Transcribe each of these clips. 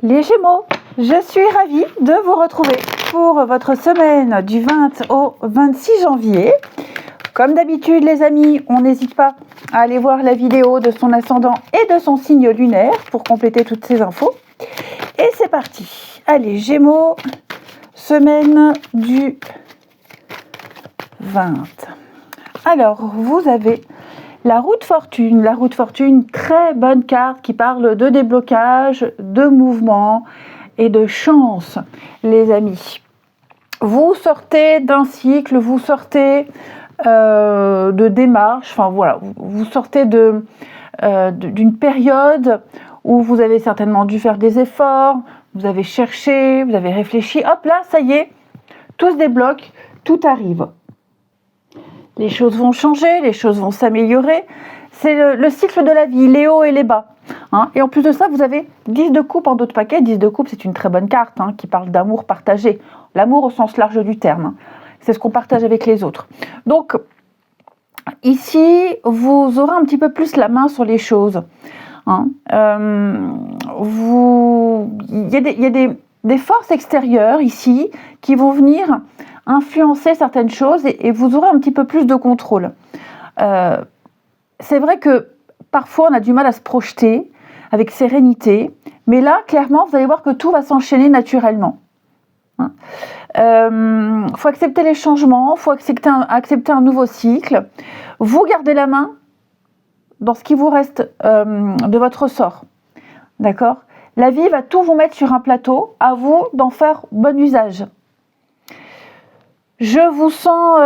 Les Gémeaux, je suis ravie de vous retrouver pour votre semaine du 20 au 26 janvier. Comme d'habitude les amis, on n'hésite pas à aller voir la vidéo de son ascendant et de son signe lunaire pour compléter toutes ces infos. Et c'est parti. Allez Gémeaux, semaine du 20. Alors vous avez la roue de fortune. La roue de fortune, très bonne carte qui parle de déblocage, de mouvement et de chance, les amis. Vous sortez d'un cycle, vous sortez de démarche, enfin voilà, vous sortez d'une période où vous avez certainement dû faire des efforts, vous avez cherché, vous avez réfléchi, hop là, ça y est, tout se débloque, tout arrive. Les choses vont changer, les choses vont s'améliorer. C'est le cycle de la vie, les hauts et les bas. Hein. Et en plus de ça, vous avez 10 de coupe en dos de paquet. 10 de coupe, c'est une très bonne carte qui parle d'amour partagé. L'amour au sens large du terme. C'est ce qu'on partage avec les autres. Donc, ici, vous aurez un petit peu plus la main sur les choses. Hein. Il y a des forces extérieures ici qui vont venir influencer certaines choses et vous aurez un petit peu plus de contrôle. C'est vrai que parfois on a du mal à se projeter avec sérénité, mais là clairement vous allez voir que tout va s'enchaîner naturellement. Faut accepter les changements, faut accepter un nouveau cycle. Vous gardez la main dans ce qui vous reste de votre sort, d'accord ? La vie va tout vous mettre sur un plateau, à vous d'en faire bon usage. Je vous sens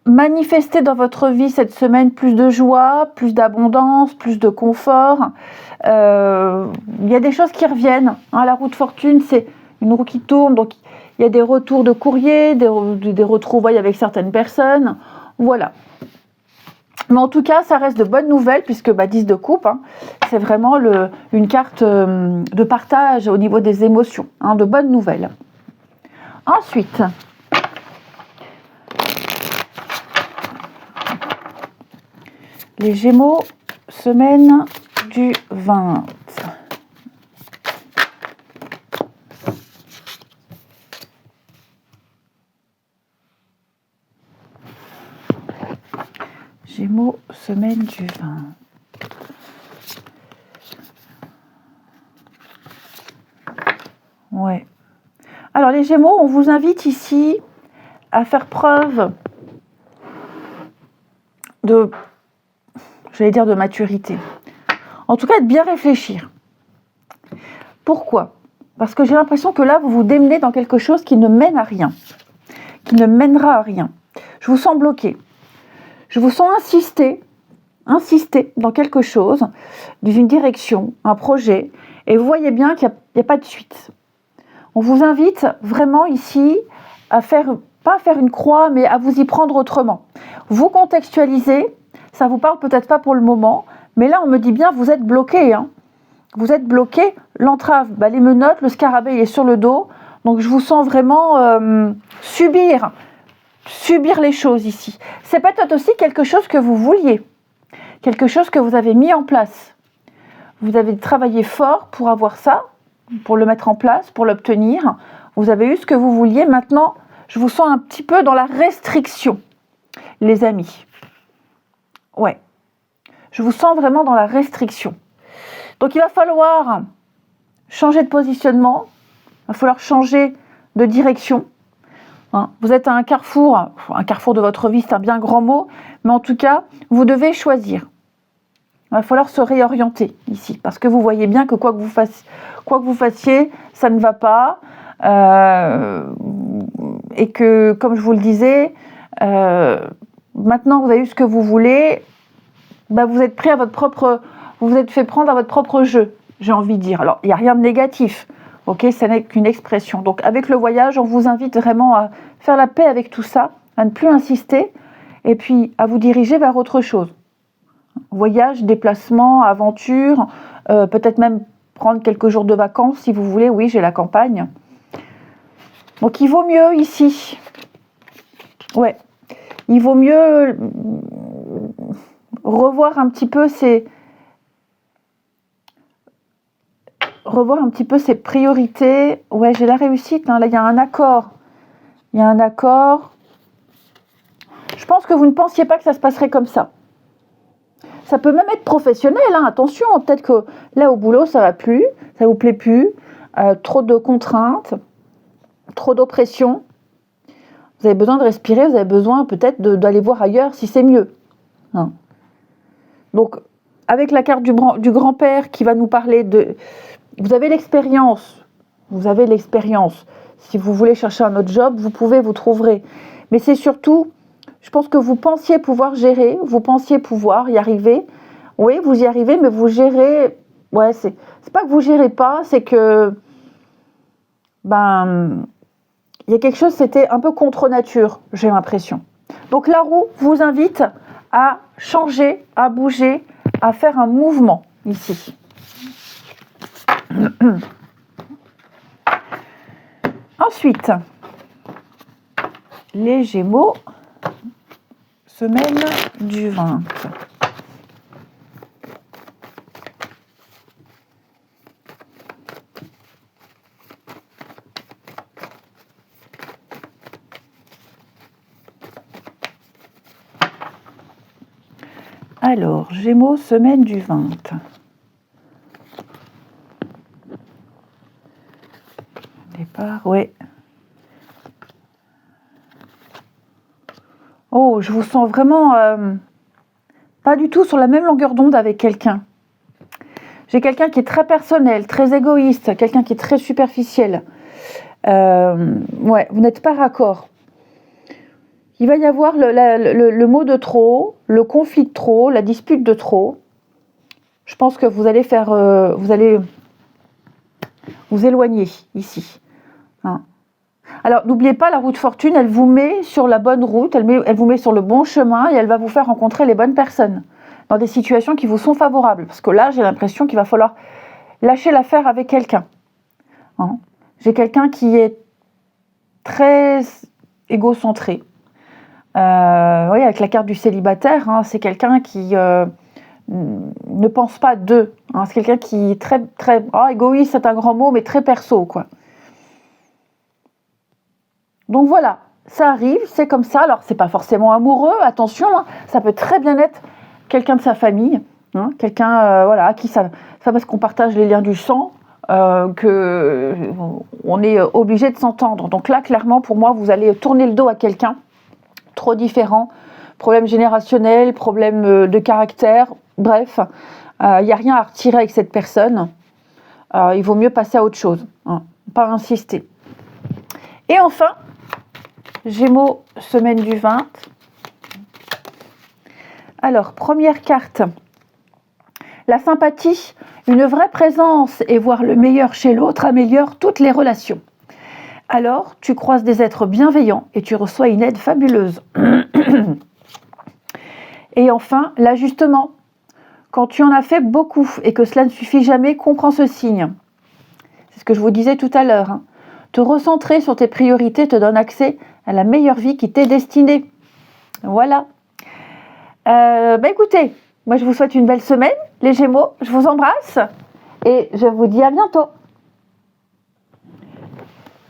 manifester dans votre vie cette semaine plus de joie, plus d'abondance, plus de confort. Il y a des choses qui reviennent. La roue de fortune, c'est une roue qui tourne, donc il y a des retours de courrier, des retrouvailles avec certaines personnes. Voilà. Mais en tout cas, ça reste de bonnes nouvelles, puisque 10 de coupe, c'est vraiment une carte de partage au niveau des émotions, de bonnes nouvelles. Ensuite, les Gémeaux, semaine du 20. Gémeaux, semaine du 20. Ouais. Alors les Gémeaux, on vous invite ici à faire preuve de maturité. En tout cas, de bien réfléchir. Pourquoi ? Parce que j'ai l'impression que là, vous vous démenez dans quelque chose qui ne mène à rien. Qui ne mènera à rien. Je vous sens bloqué. Je vous sens insister dans quelque chose, dans une direction, un projet, et vous voyez bien qu'il n'y a pas de suite. On vous invite vraiment ici à pas faire une croix, mais à vous y prendre autrement. Vous contextualisez, ça vous parle peut-être pas pour le moment, mais là on me dit bien vous êtes bloqué. Vous êtes bloqué, l'entrave, les menottes, le scarabée il est sur le dos, donc je vous sens vraiment subir les choses ici. C'est peut-être aussi quelque chose que vous vouliez, quelque chose que vous avez mis en place. Vous avez travaillé fort pour avoir ça, pour le mettre en place, pour l'obtenir. Vous avez eu ce que vous vouliez. Maintenant, je vous sens un petit peu dans la restriction, les amis. Ouais. Je vous sens vraiment dans la restriction. Donc, il va falloir changer de positionnement. Il va falloir changer de direction. Vous êtes à un carrefour de votre vie, c'est un bien grand mot, mais en tout cas, vous devez choisir. Il va falloir se réorienter ici, parce que vous voyez bien que quoi que vous fassiez, ça ne va pas, et que, comme je vous le disais, maintenant vous avez eu ce que vous voulez, vous êtes pris vous vous êtes fait prendre à votre propre jeu, j'ai envie de dire. Alors, il n'y a rien de négatif. Ok, ça n'est qu'une expression. Donc avec le voyage, on vous invite vraiment à faire la paix avec tout ça, à ne plus insister, et puis à vous diriger vers autre chose. Voyage, déplacement, aventure, peut-être même prendre quelques jours de vacances si vous voulez. Oui, j'ai la campagne. Donc il vaut mieux ici. Ouais, il vaut mieux revoir un petit peu revoir un petit peu ses priorités. Ouais, j'ai la réussite, hein. Là, il y a un accord. Il y a un accord. Je pense que vous ne pensiez pas que ça se passerait comme ça. Ça peut même être professionnel, hein. Attention, peut-être que là, au boulot, ça va plus, ça vous plaît plus. Trop de contraintes, trop d'oppression. Vous avez besoin de respirer, vous avez besoin peut-être d'aller voir ailleurs si c'est mieux. Hein. Donc, avec la carte du grand-père qui va nous parler de... Vous avez l'expérience. Si vous voulez chercher un autre job, vous pouvez, vous trouverez. Mais c'est surtout, je pense que vous pensiez pouvoir gérer, vous pensiez pouvoir y arriver. Oui, vous y arrivez, mais vous gérez... Ouais, c'est pas que vous gérez pas, c'est que... il y a quelque chose, c'était un peu contre nature, j'ai l'impression. Donc la roue vous invite à changer, à bouger, à faire un mouvement ici. Ensuite, les Gémeaux, semaine du 20. Alors, Gémeaux, semaine du 20. Départ, ouais. Oh, je vous sens vraiment pas du tout sur la même longueur d'onde avec quelqu'un. J'ai quelqu'un qui est très personnel, très égoïste, quelqu'un qui est très superficiel. Ouais, vous n'êtes pas raccord. Il va y avoir le mot de trop, le conflit de trop, la dispute de trop. Je pense que vous allez vous allez vous éloigner ici. Hein. Alors, n'oubliez pas, la roue de fortune, elle vous met sur la bonne route, elle vous met sur le bon chemin et elle va vous faire rencontrer les bonnes personnes dans des situations qui vous sont favorables. Parce que là, j'ai l'impression qu'il va falloir lâcher l'affaire avec quelqu'un. Hein. J'ai quelqu'un qui est très égocentré. Oui, avec la carte du célibataire, hein, c'est quelqu'un qui ne pense pas d'eux. Hein, c'est quelqu'un qui est très, très... égoïste, c'est un grand mot, mais très perso, quoi. Donc voilà, ça arrive, c'est comme ça. Alors, c'est pas forcément amoureux, attention, hein, ça peut très bien être quelqu'un de sa famille, hein, quelqu'un, voilà, à qui ça parce qu'on partage les liens du sang, qu'on est obligé de s'entendre. Donc là, clairement, pour moi, vous allez tourner le dos à quelqu'un trop différent, problème générationnel, problème de caractère, bref, il n'y a rien à retirer avec cette personne. Il vaut mieux passer à autre chose, hein, pas insister. Et enfin, Gémeaux, semaine du 20. Alors, première carte, la sympathie, une vraie présence et voir le meilleur chez l'autre améliore toutes les relations. Alors, tu croises des êtres bienveillants et tu reçois une aide fabuleuse. Et enfin, l'ajustement. Quand tu en as fait beaucoup et que cela ne suffit jamais, comprends ce signe. C'est ce que je vous disais tout à l'heure. Hein. Te recentrer sur tes priorités te donne accès à la meilleure vie qui t'est destinée. Voilà. Écoutez, moi je vous souhaite une belle semaine, les Gémeaux. Je vous embrasse et je vous dis à bientôt.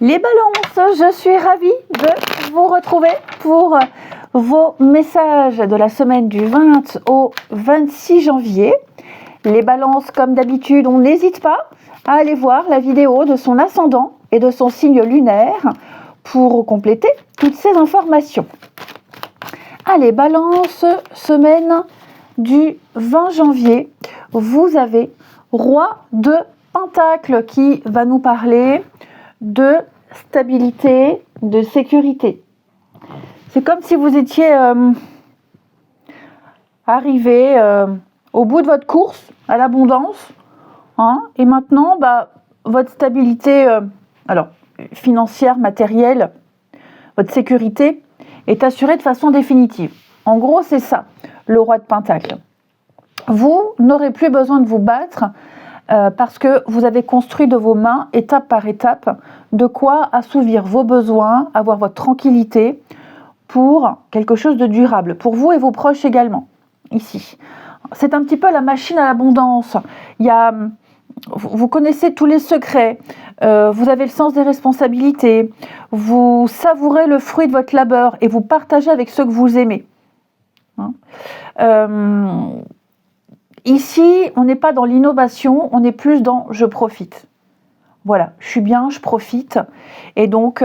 Les balances, je suis ravie de vous retrouver pour vos messages de la semaine du 20 au 26 janvier. Les balances, comme d'habitude, on n'hésite pas à aller voir la vidéo de son ascendant et de son signe lunaire pour compléter toutes ces informations. Allez, balance, semaine du 20 janvier, vous avez Roi de Pentacle qui va nous parler de stabilité, de sécurité. C'est comme si vous étiez arrivé au bout de votre course à l'abondance, hein, et maintenant, votre stabilité financière, matérielle, votre sécurité est assurée de façon définitive. En gros, c'est ça, le Roi de Pentacle. Vous n'aurez plus besoin de vous battre parce que vous avez construit de vos mains, étape par étape, de quoi assouvir vos besoins, avoir votre tranquillité pour quelque chose de durable, pour vous et vos proches également, ici. C'est un petit peu la machine à l'abondance. Il y a vous connaissez tous les secrets, vous avez le sens des responsabilités, vous savourez le fruit de votre labeur et vous partagez avec ceux que vous aimez. Hein. Ici, on n'est pas dans l'innovation, on est plus dans « je profite ». Voilà, je suis bien, je profite. Et donc,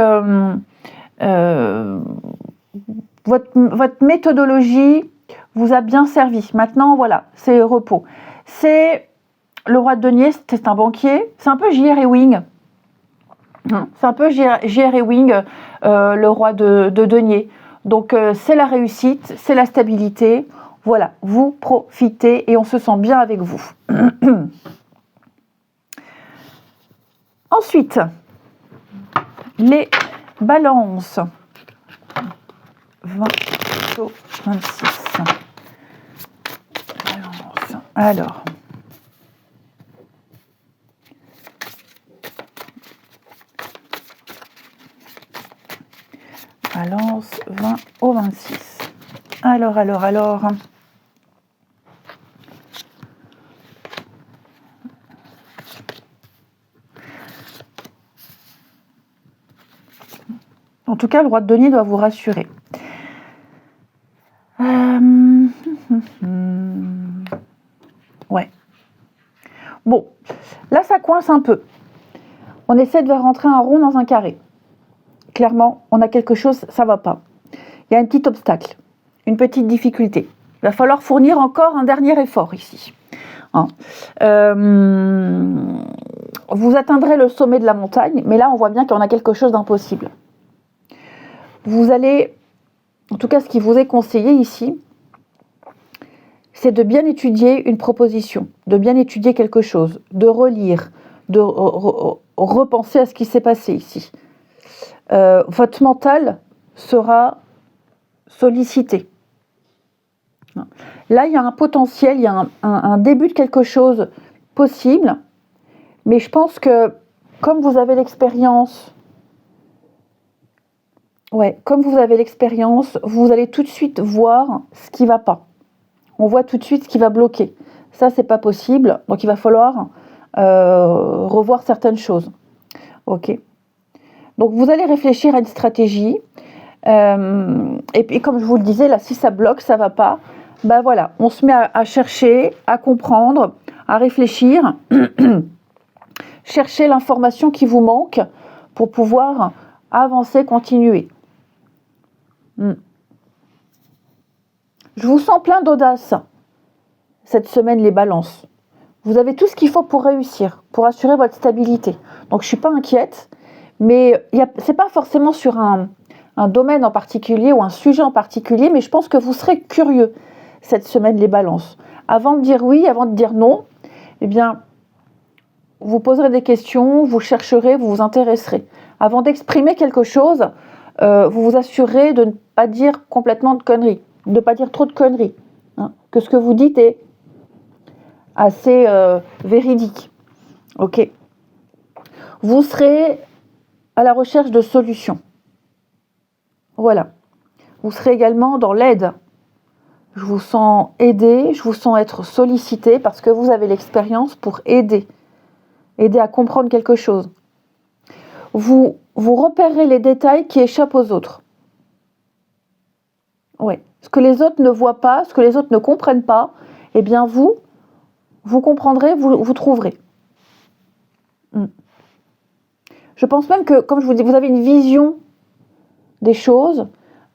votre méthodologie vous a bien servi. Maintenant, voilà, c'est repos. C'est le roi de denier, c'est un banquier. C'est un peu J.R. Ewing. C'est un peu J.R. Ewing, le roi de denier. Donc, c'est la réussite, c'est la stabilité. Voilà, vous profitez et on se sent bien avec vous. Ensuite, les balances. 20 au 26. Balance. Alors. Balance 20 au 26. Alors. En tout cas, le roi de denier doit vous rassurer. Ouais. Bon, là, ça coince un peu. On essaie de faire rentrer un rond dans un carré. Clairement, on a quelque chose, ça ne va pas. Il y a un petit obstacle, une petite difficulté. Il va falloir fournir encore un dernier effort ici. Hein. Vous atteindrez le sommet de la montagne, mais là, on voit bien qu'on a quelque chose d'impossible. Vous allez, en tout cas, ce qui vous est conseillé ici, c'est de bien étudier une proposition, de bien étudier quelque chose, de relire, de repenser à ce qui s'est passé ici. Votre mental sera sollicité. Là, il y a un potentiel, il y a un début de quelque chose possible, mais je pense que comme vous avez l'expérience, vous allez tout de suite voir ce qui ne va pas. On voit tout de suite ce qui va bloquer. Ça, c'est pas possible, donc il va falloir revoir certaines choses. Ok. Donc vous allez réfléchir à une stratégie. Et puis comme je vous le disais, là, si ça bloque, ça va pas. Ben voilà, on se met à chercher, à comprendre, à réfléchir, chercher l'information qui vous manque pour pouvoir avancer, continuer. Je vous sens plein d'audace cette semaine, les balances. Vous avez tout ce qu'il faut pour réussir, pour assurer votre stabilité. Donc je ne suis pas inquiète, mais ce n'est pas forcément sur un domaine en particulier ou un sujet en particulier, mais je pense que vous serez curieux cette semaine, les balances. Avant de dire oui, avant de dire non, eh bien, vous poserez des questions, vous chercherez, vous vous intéresserez. Avant d'exprimer quelque chose, vous vous assurez de ne pas dire complètement de conneries, de ne pas dire trop de conneries, hein, que ce que vous dites est assez véridique. Ok. Vous serez à la recherche de solutions. Voilà. Vous serez également dans l'aide. Je vous sens aidé, je vous sens être sollicité parce que vous avez l'expérience pour aider à comprendre quelque chose. Vous repérez les détails qui échappent aux autres. Oui. Ce que les autres ne voient pas, ce que les autres ne comprennent pas, eh bien vous comprendrez, vous trouverez. Je pense même que, comme je vous dis, vous avez une vision des choses,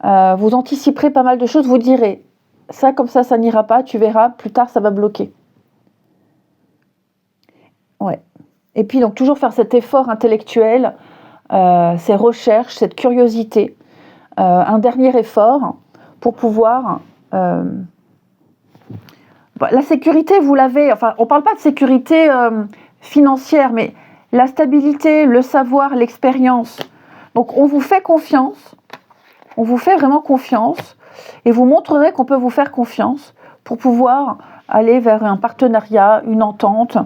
vous anticiperez pas mal de choses, vous direz, ça comme ça n'ira pas, tu verras, plus tard ça va bloquer. Ouais. Et puis donc toujours faire cet effort intellectuel, ces recherches, cette curiosité, un dernier effort pour pouvoir... la sécurité, vous l'avez, enfin on ne parle pas de sécurité financière, mais la stabilité, le savoir, l'expérience. Donc on vous fait confiance, on vous fait vraiment confiance et vous montrerez qu'on peut vous faire confiance pour pouvoir aller vers un partenariat, une entente,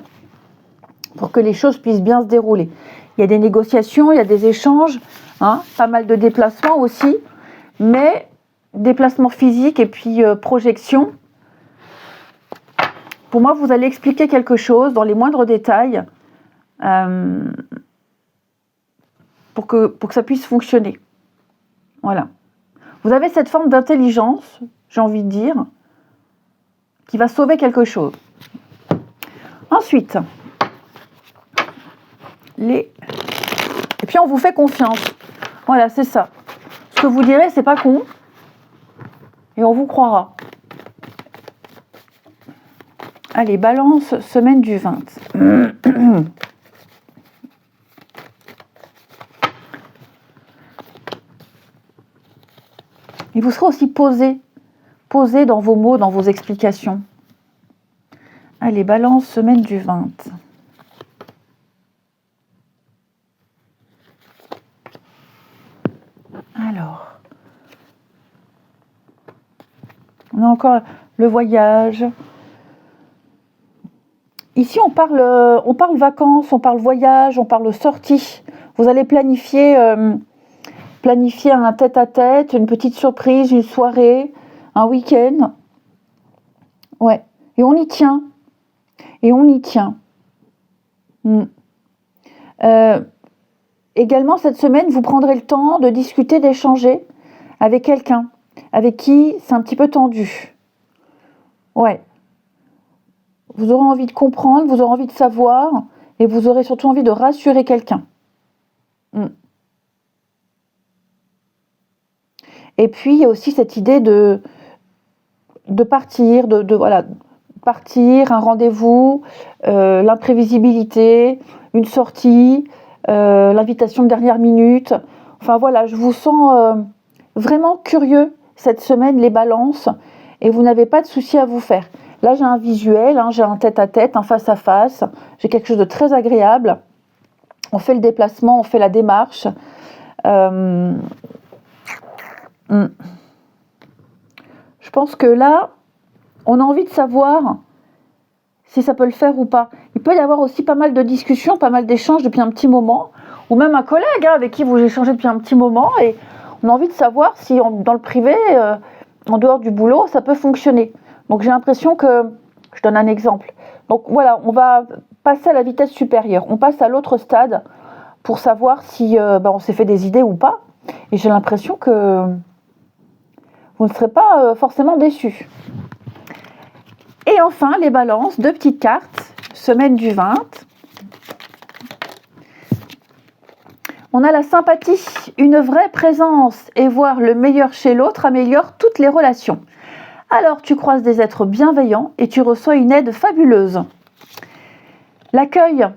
pour que les choses puissent bien se dérouler. Il y a des négociations, il y a des échanges, hein, pas mal de déplacements aussi, mais déplacements physiques et puis projection, Pour moi, vous allez expliquer quelque chose dans les moindres détails pour que ça puisse fonctionner. Voilà. Vous avez cette forme d'intelligence, j'ai envie de dire, qui va sauver quelque chose. Ensuite, et puis on vous fait confiance. Voilà, c'est ça. Ce que vous direz, c'est pas con. Et on vous croira. Allez, Balance, semaine du 20. Et vous serez aussi posé dans vos mots, dans vos explications. Allez, Balance, semaine du 20. Alors, on a encore le voyage. Ici, on parle vacances, on parle voyage, on parle sortie. Vous allez planifier un tête-à-tête, une petite surprise, une soirée, un week-end. Ouais, et on y tient. Également, cette semaine, vous prendrez le temps de discuter, d'échanger avec quelqu'un, avec qui c'est un petit peu tendu. Ouais. Vous aurez envie de comprendre, vous aurez envie de savoir, et vous aurez surtout envie de rassurer quelqu'un. Et puis, il y a aussi cette idée de partir, partir, un rendez-vous, l'imprévisibilité, une sortie, l'invitation de dernière minute. Enfin voilà, je vous sens vraiment curieux cette semaine, les balances, et vous n'avez pas de souci à vous faire. Là, j'ai un visuel, j'ai un tête-à-tête, un face-à-face, j'ai quelque chose de très agréable. On fait le déplacement, on fait la démarche. Je pense que là, on a envie de savoir si ça peut le faire ou pas. Il peut y avoir aussi pas mal de discussions, pas mal d'échanges depuis un petit moment, ou même un collègue avec qui vous échangez depuis un petit moment, et on a envie de savoir si dans le privé, en dehors du boulot, ça peut fonctionner. Donc j'ai l'impression que, je donne un exemple, donc voilà, on va passer à la vitesse supérieure, on passe à l'autre stade pour savoir si on s'est fait des idées ou pas, et j'ai l'impression que vous ne serez pas forcément déçus. Et enfin, les balances, 2 petites cartes, semaine du 20. On a la sympathie, une vraie présence et voir le meilleur chez l'autre améliore toutes les relations. Alors tu croises des êtres bienveillants et tu reçois une aide fabuleuse. L'accueil,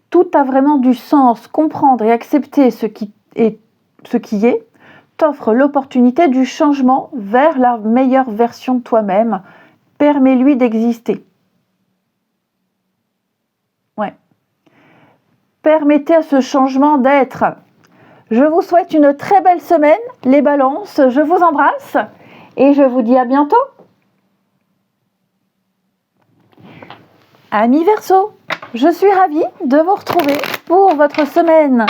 tout a vraiment du sens, comprendre et accepter ce qui est, t'offre l'opportunité du changement vers la meilleure version de toi-même. Permets-lui d'exister. Ouais. Permettez à ce changement d'être. Je vous souhaite une très belle semaine, les balances. Je vous embrasse et je vous dis à bientôt. Amis Verseau, je suis ravie de vous retrouver pour votre semaine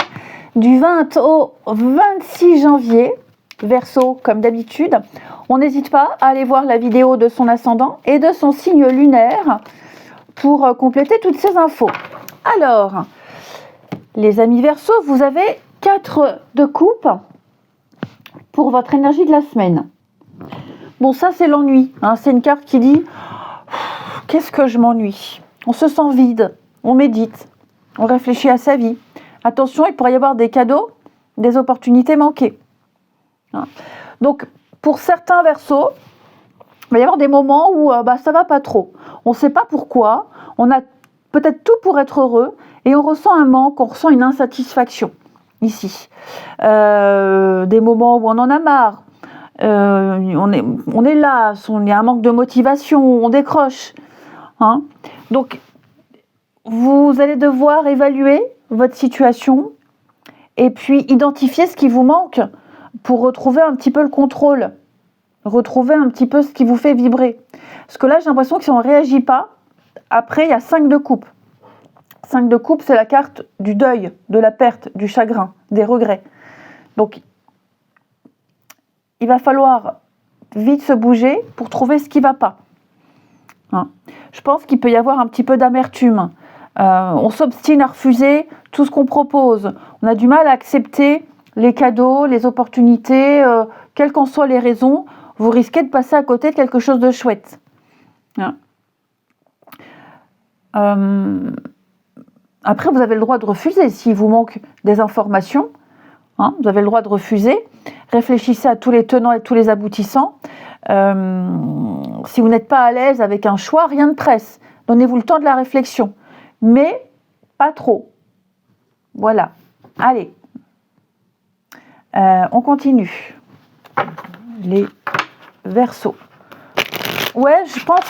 du 20 au 26 janvier. Verseau, comme d'habitude, on n'hésite pas à aller voir la vidéo de son ascendant et de son signe lunaire pour compléter toutes ces infos. Alors, les amis Verseau, vous avez 4 de coupe pour votre énergie de la semaine. Bon, ça c'est l'ennui, c'est une carte qui dit « Qu'est-ce que je m'ennuie ?» On se sent vide, on médite, on réfléchit à sa vie. Attention, il pourrait y avoir des cadeaux, des opportunités manquées. Donc, pour certains Verseaux, il va y avoir des moments où ça va pas trop. On ne sait pas pourquoi, on a peut-être tout pour être heureux et on ressent un manque, on ressent une insatisfaction ici. Des moments où on en a marre, on est là, il y a un manque de motivation, on décroche. Donc, vous allez devoir évaluer votre situation et puis identifier ce qui vous manque pour retrouver un petit peu le contrôle, retrouver un petit peu ce qui vous fait vibrer. Parce que là, j'ai l'impression que si on ne réagit pas, après, il y a 5 de coupe. 5 de coupe, c'est la carte du deuil, de la perte, du chagrin, des regrets. Donc, il va falloir vite se bouger pour trouver ce qui ne va pas. hein. Je pense qu'il peut y avoir un petit peu d'amertume. On s'obstine à refuser tout ce qu'on propose. On a du mal à accepter les cadeaux, les opportunités, quelles qu'en soient les raisons. Vous risquez de passer à côté de quelque chose de chouette, hein. Après, vous avez le droit de refuser. S'il vous manque des informations, hein, vous avez le droit de refuser. Réfléchissez à tous les tenants et tous les aboutissants. Si vous n'êtes pas à l'aise avec un choix, rien ne presse. Donnez-vous le temps de la réflexion. Mais pas trop. Voilà. Allez. On continue. Les Verseaux. Ouais, je pense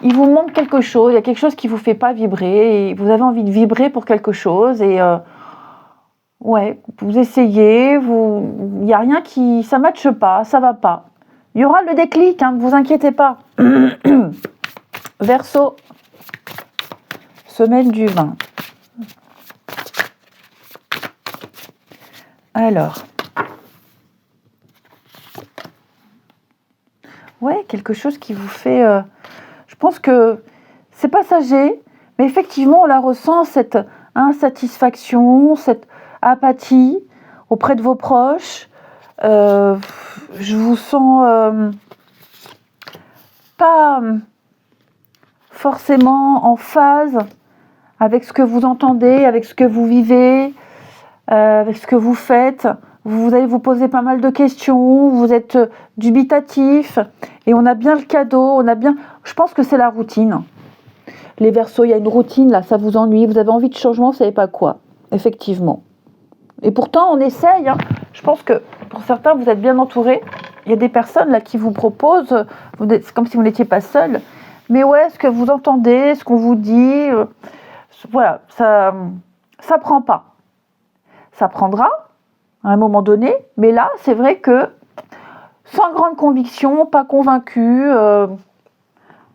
il vous manque quelque chose. Il y a quelque chose qui ne vous fait pas vibrer. Et vous avez envie de vibrer pour quelque chose. Et ouais, vous essayez. Il n'y a rien qui... Ça ne matche pas, ça ne va pas. Il y aura le déclic, hein, ne vous inquiétez pas. Verseau, semaine du 20. Alors, ouais, quelque chose qui vous fait... je pense que c'est passager, mais effectivement, on la ressent, cette insatisfaction, cette apathie auprès de vos proches. Je vous sens pas forcément en phase avec ce que vous entendez, avec ce que vous vivez, avec ce que vous faites. Vous allez vous poser pas mal de questions, vous êtes dubitatif, et on a bien le cadeau, je pense que c'est la routine. Les Verseaux, il y a une routine, là, ça vous ennuie, vous avez envie de changement, vous ne savez pas quoi, effectivement. Et pourtant, on essaye, hein. Je pense que pour certains, vous êtes bien entourés. Il y a des personnes là qui vous proposent, c'est comme si vous n'étiez pas seul. Mais ouais, ce que vous entendez, ce qu'on vous dit, voilà, ça prend pas. Ça prendra à un moment donné, mais là, c'est vrai que sans grande conviction, pas convaincu,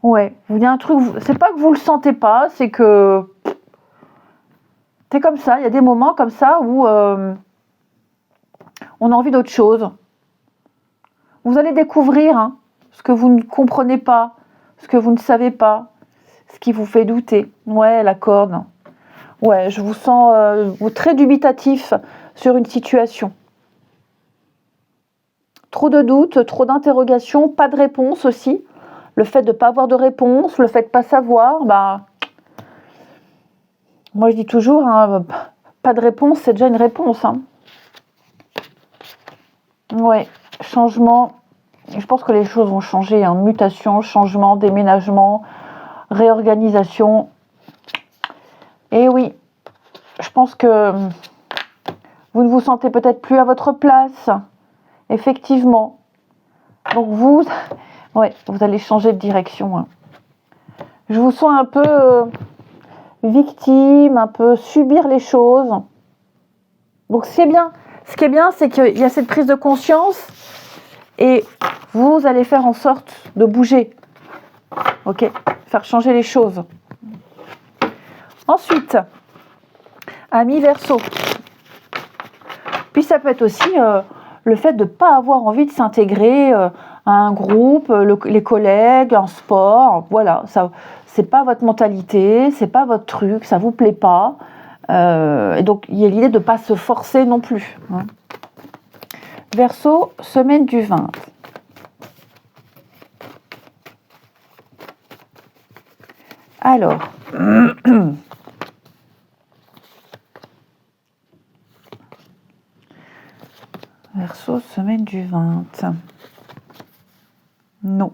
ouais, il y a un truc, c'est pas que vous le sentez pas, c'est que c'est comme ça, il y a des moments comme ça où on a envie d'autre chose. Vous allez découvrir, hein, ce que vous ne comprenez pas, ce que vous ne savez pas, ce qui vous fait douter. Ouais, la corne. Ouais, je vous sens très dubitatif sur une situation. Trop de doutes, trop d'interrogations, pas de réponse aussi. Le fait de ne pas avoir de réponse, le fait de ne pas savoir, bah, moi je dis toujours, hein, pas de réponse, c'est déjà une réponse, hein. Ouais, changement. Je pense que les choses vont changer, hein. Mutation, changement, déménagement, réorganisation. Et oui, je pense que vous ne vous sentez peut-être plus à votre place. Effectivement. Donc vous allez changer de direction, hein. Je vous sens un peu victime, un peu subir les choses. Donc c'est bien. Ce qui est bien, c'est qu'il y a cette prise de conscience et vous allez faire en sorte de bouger. Ok ? Faire changer les choses. Ensuite, amis Verseau. Puis ça peut être aussi le fait de ne pas avoir envie de s'intégrer à un groupe, les collègues, un sport. Voilà, ça, c'est pas votre mentalité, c'est pas votre truc, ça vous plaît pas. Et donc, il y a l'idée de ne pas se forcer non plus, hein. Verseau, semaine du 20. Alors, Verseau, semaine du 20. Non.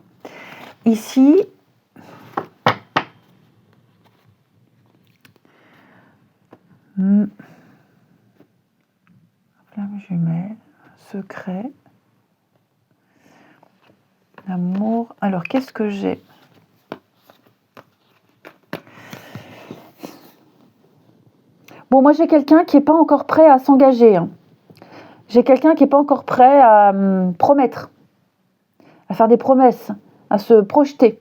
Ici, flamme jumelle, secret, l'amour. Alors, qu'est-ce que j'ai ? Bon, moi, j'ai quelqu'un qui n'est pas encore prêt à s'engager, hein. J'ai quelqu'un qui n'est pas encore prêt à promettre, à faire des promesses, à se projeter,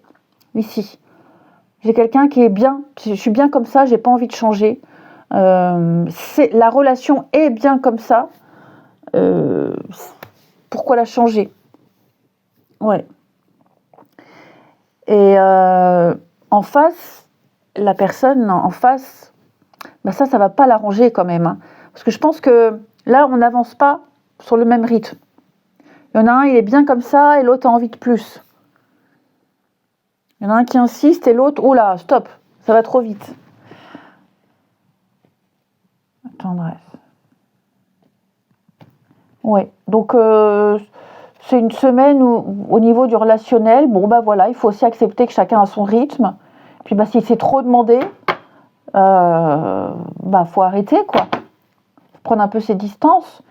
ici. J'ai quelqu'un qui est bien, je suis bien comme ça, j'ai pas envie de changer. La relation est bien comme ça. Pourquoi la changer ? Ouais. Et en face, la personne en face, bah ça va pas l'arranger quand même. Hein. Parce que je pense que là, on n'avance pas sur le même rythme. Il y en a un, il est bien comme ça, et l'autre a envie de plus. Il y en a un qui insiste, et l'autre, oh là, stop, ça va trop vite. Tendresse. Ouais, donc c'est une semaine où, au niveau du relationnel, bon bah voilà, il faut aussi accepter que chacun a son rythme. Puis bah si c'est trop demandé, bah faut arrêter quoi. Faut prendre un peu ses distances.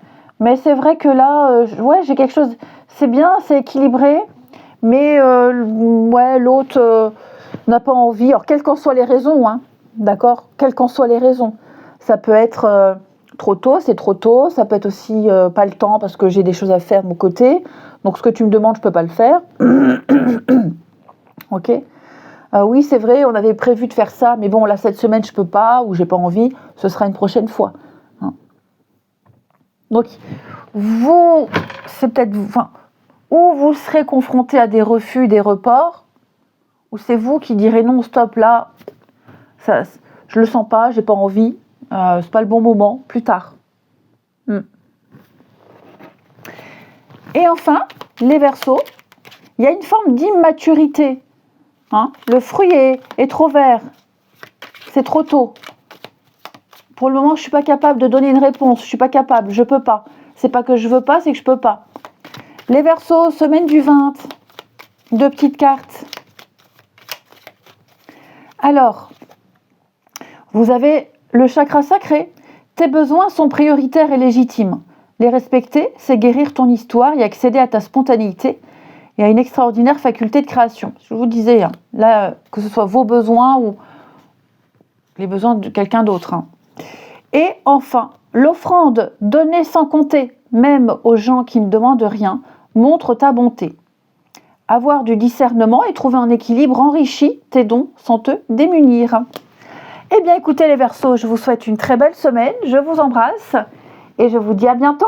Mais c'est vrai que là, ouais, j'ai quelque chose. C'est bien, c'est équilibré, mais ouais, l'autre n'a pas envie. Alors quelles qu'en soient les raisons, hein, d'accord, quelles qu'en soient les raisons. Ça peut être trop tôt, c'est trop tôt. Ça peut être aussi pas le temps parce que j'ai des choses à faire de mon côté. Donc ce que tu me demandes, je peux pas le faire. Ok. Oui, c'est vrai, on avait prévu de faire ça, mais bon, là cette semaine je peux pas ou j'ai pas envie. Ce sera une prochaine fois. Hein. Donc vous, c'est peut-être vous. Enfin, ou vous serez confronté à des refus, des reports, ou c'est vous qui direz non, stop, là, ça, je le sens pas, j'ai pas envie, c'est pas le bon moment, plus tard. Et enfin, les Verseaux, il y a une forme d'immaturité. Hein, le fruit est trop vert, c'est trop tôt. Pour le moment, je suis pas capable de donner une réponse, je suis pas capable, je peux pas. C'est pas que je veux pas, c'est que je peux pas. Les Verseaux, semaine du 20, 2 petites cartes. Alors, vous avez le chakra sacré. Tes besoins sont prioritaires et légitimes. Les respecter, c'est guérir ton histoire et accéder à ta spontanéité et à une extraordinaire faculté de création. Je vous disais, hein, là, que ce soit vos besoins ou les besoins de quelqu'un d'autre. Hein. Et enfin, l'offrande donnée sans compter, même aux gens qui ne demandent rien, montre ta bonté. Avoir du discernement et trouver un équilibre enrichit tes dons sans te démunir. Eh bien écoutez les Verseaux, je vous souhaite une très belle semaine, je vous embrasse et je vous dis à bientôt.